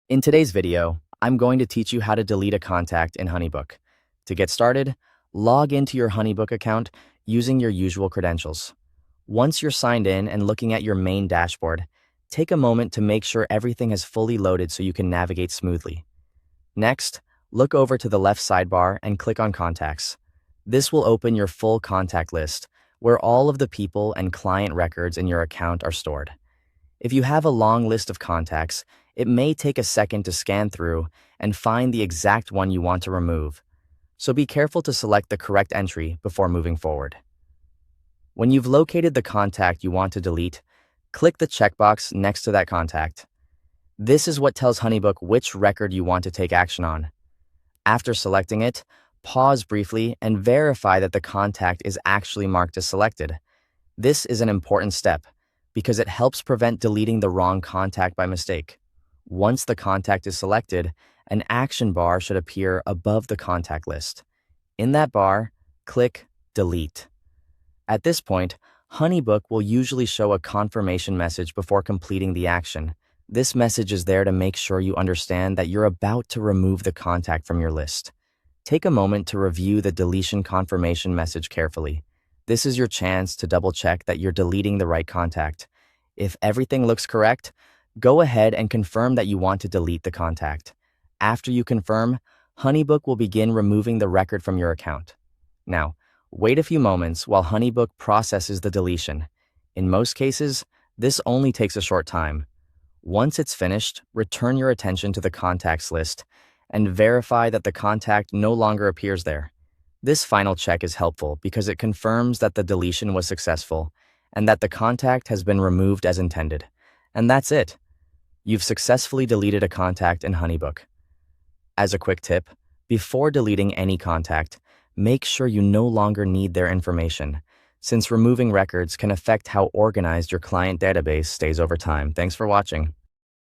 In today's video, I'm going to teach you how to delete a contact in HoneyBook. To get started, log into your HoneyBook account using your usual credentials. Once you're signed in and looking at your main dashboard, take a moment to make sure everything has fully loaded so you can navigate smoothly. Next, look over to the left sidebar and click on Contacts. This will open your full contact list, where all of the people and client records in your account are stored. If you have a long list of contacts, it may take a second to scan through and find the exact one you want to remove, so be careful to select the correct entry before moving forward. When you've located the contact you want to delete, click the checkbox next to that contact. This is what tells HoneyBook which record you want to take action on. After selecting it, pause briefly and verify that the contact is actually marked as selected. This is an important step because it helps prevent deleting the wrong contact by mistake. Once the contact is selected, an action bar should appear above the contact list. In that bar, click Delete. At this point, HoneyBook will usually show a confirmation message before completing the action. This message is there to make sure you understand that you're about to remove the contact from your list. Take a moment to review the deletion confirmation message carefully. This is your chance to double-check that you're deleting the right contact. If everything looks correct, go ahead and confirm that you want to delete the contact. After you confirm, HoneyBook will begin removing the record from your account. Now, wait a few moments while HoneyBook processes the deletion. In most cases, this only takes a short time. Once it's finished, return your attention to the contacts list and verify that the contact no longer appears there. This final check is helpful because it confirms that the deletion was successful and that the contact has been removed as intended. And that's it. You've successfully deleted a contact in HoneyBook. As a quick tip, before deleting any contact, make sure you no longer need their information, since removing records can affect how organized your client database stays over time. Thanks for watching.